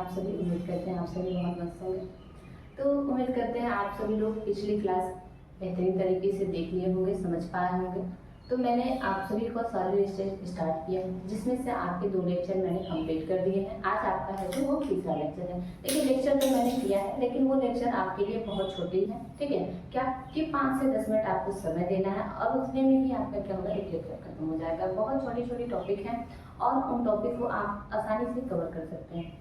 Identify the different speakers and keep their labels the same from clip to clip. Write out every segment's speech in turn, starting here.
Speaker 1: आप सभी? उम्मीद करते हैं आप सभी बहुत मस्त होंगे। तो उम्मीद करते हैं आप सभी लोग पिछली क्लास बेहतरीन तरीके से देख लिए होंगे, समझ पाए होंगे। तो मैंने आप सभी को सॉलिड स्टेट स्टार्ट किया है, जिसमें से आपके 2 लेक्चर मैंने कंप्लीट कर दिए हैं। आज आपका है जो वो तीसरा लेक्चर है। देखिए लेक्चर तो मैंने किया है, लेकिन वो लेक्चर आपके लिए बहुत छोटी है, ठीक है। क्या कि 5 से 10 मिनट आपको समय देना है और उतने में ही आपका क्या होगा, एक लेक्चर खत्म हो जाएगा। बहुत छोटी छोटी टॉपिक हैं और उन टॉपिक को आप आसानी से कवर कर सकते हैं।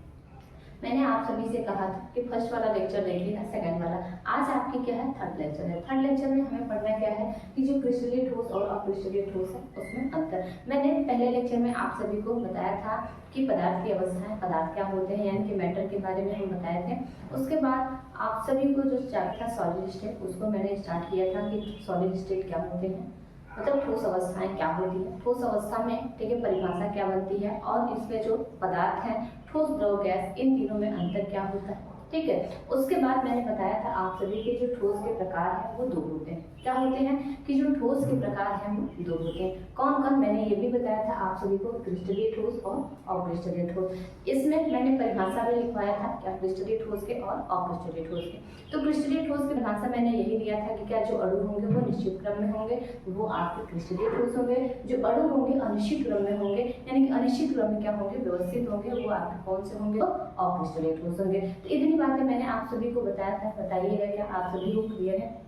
Speaker 1: मैंने आप सभी से कहा था कि फर्स्ट वाला लेक्चर देख लिया, सेकंड वाला आज आपकी क्या है, थर्ड लेक्चर है। थर्ड लेक्चर में हमें पढ़ना क्या है कि जो क्रिस्टलीय ठोस और अक्रिस्टलीय ठोस है उसमें अंतर। मैंने पहले लेक्चर में आप सभी को बताया था कि पदार्थ की अवस्थाएं, पदार्थ क्या होते हैं, यानी कि मैटर के बारे में हम बताए थे। उसके बाद आप सभी को जो चैप्टर था सॉलिड स्टेट, उसको मैंने स्टार्ट किया था कि सॉलिड स्टेट क्या होते हैं, मतलब ठोस अवस्थाएं क्या होती है, ठोस अवस्था में ठीक है परिभाषा क्या बनती है, और इसमें जो पदार्थ है ठोस, द्रव, गैस, इन तीनों में अंतर क्या होता है, ठीक है। उसके बाद मैंने बताया था आप सभी के जो ठोस के प्रकार हैं वो 2 होते हैं। क्या होते हैं कि जो ठोस के प्रकार हैं वो 2 होते हैं। कौन कौन, मैंने ये भी बताया था आप सभी को, क्रिस्टलीय ठोस और अक्रिस्टलीय ठोस। इसमें मैंने परिभाषा भी लिखवाया था क्या, क्रिस्टलीय ठोस के और अक्रिस्टलीय ठोस के। तो क्रिस्टलीय ठोस की परिभाषा मैंने यही दिया था कि क्या जो अणु होंगे वो निश्चित क्रम में होंगे, वो आपके क्रिस्टलीय ठोस होंगे। जो अणु होंगे अनिश्चित क्रम में होंगे, यानी कि अनिश्चित क्रम में क्या होंगे, व्यवस्थित होंगे, वो आपके कौन से होंगे, अक्रिस्टलीय ठोस होंगे। तो इतनी बातें मैंने आप सभी को बताया था। बताइएगा क्या आप सभी को क्लियर है?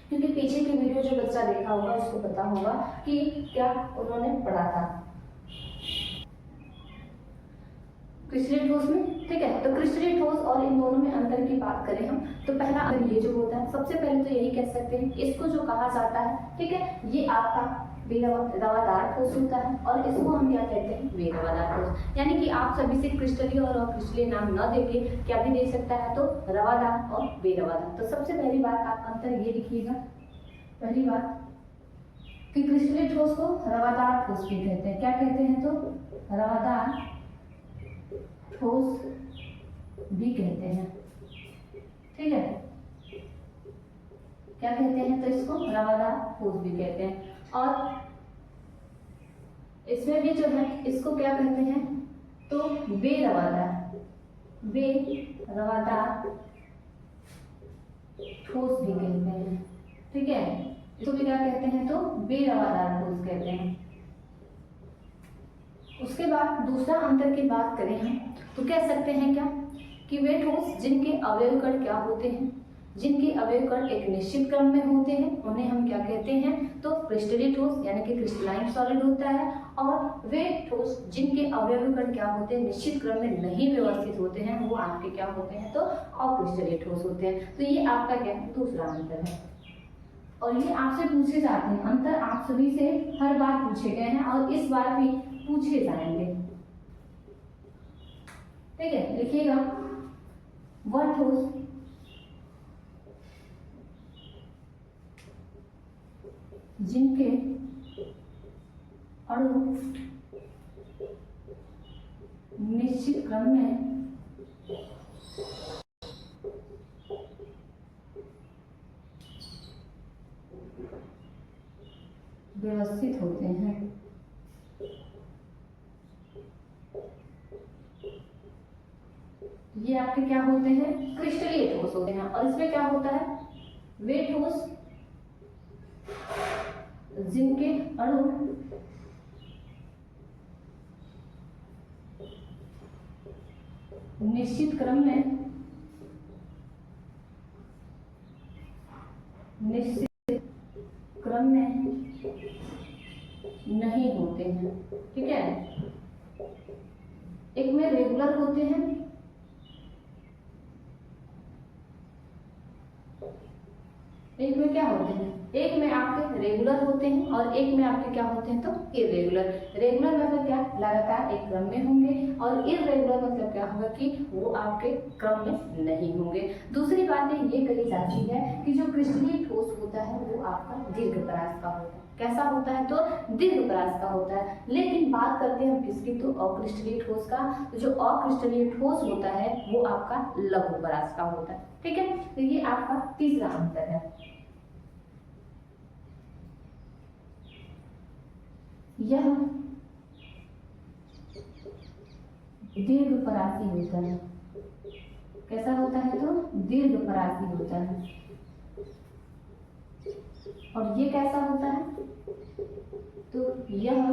Speaker 1: क्योंकि पीछे की वीडियो जो बच्चा देखा होगा उसको पता होगा कि क्या उन्होंने पढ़ा था क्रिस्टलीय ठोस में, ठीक है। तो क्रिस्टलीय ठोस और इन दोनों में अंतर की बात करें हम, तो पहला अंतर ये जो होता है, सबसे पहले तो यही कह सकते हैं इसको जो कहा जाता है, ठीक है, ये आपका रवादार ठोस होता है और इसको हम क्या कहते हैं, बेरवादार ठोस। यानी कि आप सभी से क्रिस्टलीय और अक्रिस्टलीय नाम न देके क्या भी दे सकता है, तो रवादार और बेरवादार। तो सबसे पहली बात आप अंतर ये लिखिएगा, पहली बात कि क्रिस्टलीय ठोस को रवादार ठोस भी कहते हैं। क्या कहते हैं, तो रवादार ठोस भी कहते हैं, ठीक है। क्या कहते हैं, तो इसको रवादार ठोस भी कहते हैं। और इसमें भी जो है इसको क्या कहते हैं, तो बेरवादार, बेरवादार ठोस भी कहते हैं, ठीक है। इसको भी क्या कहते हैं, तो बेरवादार ठोस कहते हैं। उसके बाद दूसरा अंतर की बात करें हम, तो कह सकते हैं क्या कि वे ठोस जिनके अवयव कण क्या होते हैं, जिनके अवयव कण एक निश्चित क्रम में होते हैं, उन्हें हम क्या कहते हैं, तो क्रिस्टलीय ठोस यानी कि क्रिस्टलाइन सॉलिड होता है। और वे ठोस जिनके अवयव कण क्या होते हैं, निश्चित क्रम में नहीं व्यवस्थित होते हैं, वो आपके क्या होते हैं, तो अक्रिस्टलीय ठोस होते हैं। तो ये आपका क्या दूसरा अंतर है। और ये आपसे पूछे जाते हैं, अंतर आप सभी से हर बार पूछे गए हैं और इस बार भी पूछे जाएंगे, ठीक है। लिखिएगा, वह ठोस जिनके अणु निश्चित क्रम में व्यवस्थित होते हैं, ये आपके क्या होते हैं, क्रिस्टलीय ठोस होते हैं। और इसमें क्या होता है, वे ठोस जिनके अणु निश्चित क्रम में नहीं होते हैं, ठीक है। एक में रेगुलर होते हैं, एक में क्या होते हैं, एक में आपके रेगुलर होते हैं और एक में आपके क्या होते हैं, तो इरेगुलर। रेगुलर मतलब क्या, लगातार एक क्रम में होंगे, और इरेगुलर मतलब क्या होगा कि वो आपके क्रम में नहीं होंगे। दूसरी बात ये कही जाती है कि जो क्रिस्टलीय ठोस होता है वो आपका दीर्घ परास का होता है। कैसा होता है, तो दीर्घ परास का होता है। लेकिन बात करते हैं हम किसकी, तो अक्रिस्टलीय ठोस का। जो अक्रिस्टलीय ठोस होता है वो आपका लघु परास का होता है, ठीक है। तो ये आपका तीसरा अंतर है। यह दीर्घ परासी होता है, कैसा होता है तो दीर्घपरासी होता है। और ये कैसा होता है तो यह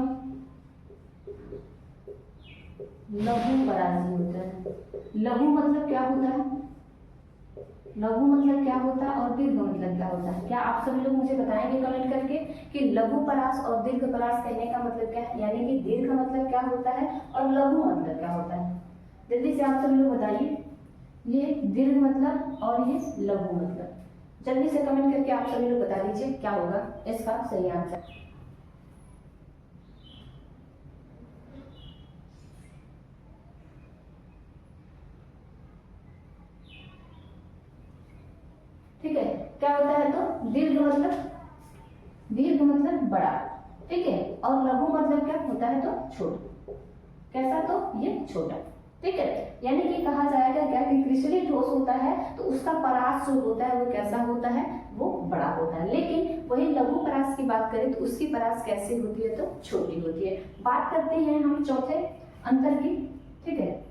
Speaker 1: लघुपरासी होता है। लघु मतलब क्या होता है, लघु मतलब क्या होता है और दीर्घ मतलब क्या होता है? क्या आप सभी लोग मुझे बताएंगे कमेंट करके कि लघुपरास और दीर्घपरास कहने का मतलब क्या है, यानी कि दीर्घ मतलब क्या होता है और लघु मतलब क्या होता है? जल्दी से आप सभी लोग बताइए, ये दीर्घ मतलब और ये लघु मतलब। जल्दी से कमेंट करके आप सभी लोग बता दीजिए क्या होगा इसका सही आंसर। ठीक है, क्या होता है तो दीर्घ मतलब बड़ा, ठीक है, और लघु मतलब क्या होता है तो छोटा। कैसा तो ये छोटा, ठीक है। यानी कि कहा जाएगा क्या कि क्रिस्टलीय ठोस होता है तो उसका परास जो होता है वो कैसा होता है, वो बड़ा होता है। लेकिन वही लघु परास की बात करें तो उसकी परास कैसे होती है तो छोटी होती है। बात करते हैं हम चौथे अंतर की, ठीक है।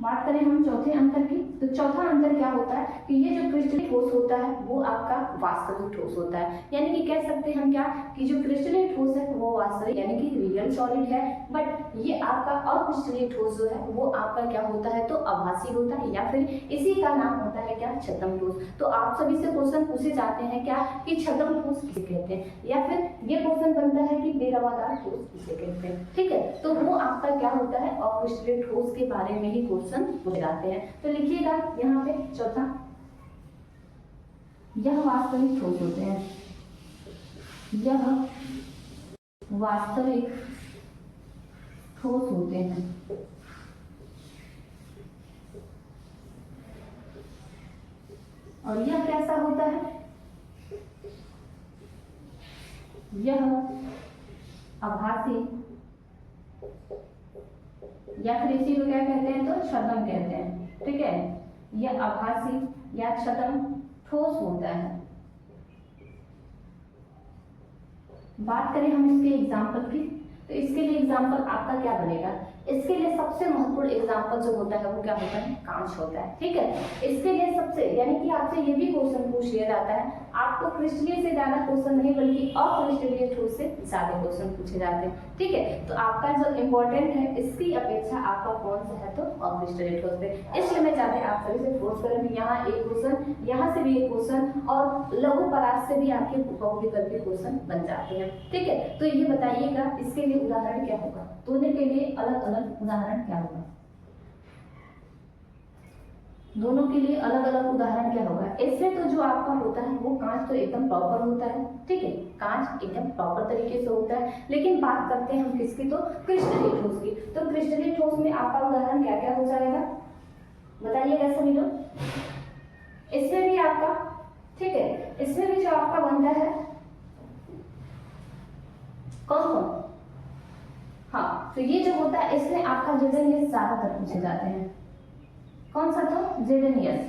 Speaker 1: बात करें हम चौथे अंतर की तो चौथा अंतर क्या होता है कि ये जो क्रिस्टलीय ठोस होता है वो आपका वास्तविक ठोस होता है। यानी कि कह सकते हैं हम क्या कि जो क्रिस्टलीय ठोस है वो वास्तविक यानी कि रियल सॉलिड है, बट ये आपका अक्रिस्टलीय ठोस जो है वो आपका क्या होता है तो आभासी होता है, या फिर इसी का नाम होता है क्या छद्म ठोस। तो आप सभी से क्वेश्चन पूछे जाते हैं क्या कि छद्म ठोस किसे कहते हैं, या फिर ये क्वेश्चन बनता है कि बेरवादार ठोस किसे कहते हैं, ठीक है। तो वो आपका क्या होता है अक्रिस्टलीय ठोस के बारे में ही पूछे जाते हैं। तो लिखिएगा यहाँ पे चौथा, यह वास्तविक ठोस होते हैं, यह वास्तविक ठोस होते हैं। और यह कैसा होता है, यह आभासी या फिर इसी को क्या कहते हैं तो छद्म कहते हैं, ठीक है। यह आभासी या छद्म ठोस होता है। बात करें हम इसके एग्जाम्पल की तो इसके लिए एग्जाम्पल आपका क्या बनेगा, इसके लिए सबसे महत्वपूर्ण एग्जाम्पल जो होता है वो क्या होता है कांच होता है, ठीक है। इसके लिए सबसे यानी कि आपसे ये भी क्वेश्चन पूछ लिया जाता है, आपको क्रिस्टलीय से ज्यादा क्वेश्चन नहीं बल्कि अक्रिस्टलीय ठोस से ज्यादा क्वेश्चन पूछे जाते हैं, ठीक है। तो आपका जो इम्पोर्टेंट है इसकी अपेक्षा आपका कौन सा है तो अक्रिस्टलीय ठोस पे, इसलिए मैं चाहते आप सभी से फोर्स करूंगी यहाँ एक क्वेश्चन, यहाँ से भी एक क्वेश्चन और लघु परास से भी आपके बहुविकल्पी के क्वेश्चन बन जाते हैं, ठीक है। तो ये बताइएगा इसके लिए उदाहरण क्या होगा, दोनों के लिए अलग अलग उदाहरण क्या होगा, दोनों के लिए अलग अलग उदाहरण क्या होगा। इससे तो जो आपका होता है वो कांच तो एकदम प्रॉपर होता है, ठीक है, कांच एकदम प्रॉपर तरीके से होता है। लेकिन बात करते हैं हम किसकी तो क्रिस्टलीय ठोस की, तो क्रिस्टलीय ठोस में आपका उदाहरण क्या क्या हो जाएगा बताइएगा सभी लोग। इसमें भी आपका, ठीक है, इसमें भी जो आपका बनता है कौन कौन, हाँ, तो ये जो होता है इसमें आपका जेडेनियस ज्यादातर पूछे जाते हैं। कौन सा तो जेडेनियस,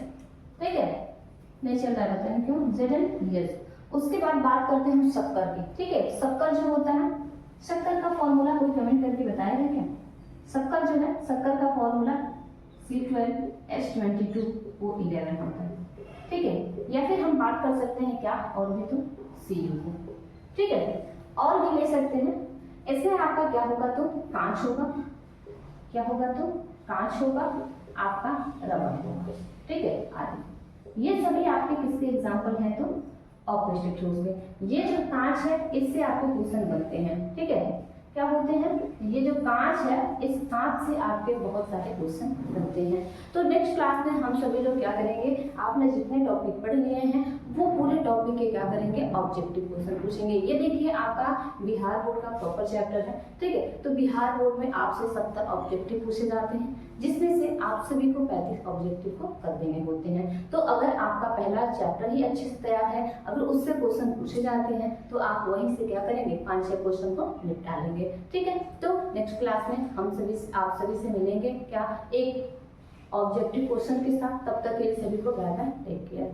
Speaker 1: ठीक है, नहीं चल रहा है बताएं क्यों जेडेनियस। उसके बाद बात करते हैं हम शक्कर की, ठीक है। शक्कर जो होता है, शक्कर का फॉर्मूला कोई कमेंट करके बताएगा क्या? शक्कर जो है, शक्कर का फॉर्मूला C12H22O11 होता है, ठीक है। या फिर हम बात कर सकते हैं क्या और भी तो Cu, ठीक है, और भी ले सकते हैं। इसमें आपका क्या होगा तो कांच होगा, क्या होगा तो कांच होगा, आपका रबर होगा, ठीक है, आदि। ये सभी आपके किसके एग्जाम्पल हैं तो अक्रिस्टलीय ठोस के। ये जो कांच है इससे आपके क्वेश्चन बनते हैं, ठीक है, क्या होते हैं, ये जो कांच है इस कांच से आपके बहुत सारे क्वेश्चन बनते हैं। तो नेक्स्ट क्लास में हम सभी लोग क्या करेंगे, आपने जितने टॉपिक पढ़ लिए हैं वो पूरे टॉपिक के क्या करेंगे ऑब्जेक्टिव क्वेश्चन पूछेंगे। ये देखिए आपका बिहार बोर्ड का प्रॉपर चैप्टर है, ठीक है। तो बिहार बोर्ड में आपसे 70 ऑब्जेक्टिव पूछे जाते हैं, जिसमें से आप सभी को 35 ऑब्जेक्टिव को कर देने होते हैं। तो अगर आपका पहला चैप्टर ही अच्छे से तैयार है, अगर उससे क्वेश्चन पूछे जाते हैं तो आप वहीं से क्या करेंगे 5-6 क्वेश्चन को निपटा लेंगे, ठीक है। तो नेक्स्ट क्लास में हम सभी आप सभी से मिलेंगे क्या एक ऑब्जेक्टिव क्वेश्चन के साथ। तब तक के लिए सभी को बाय बाय, टेक केयर।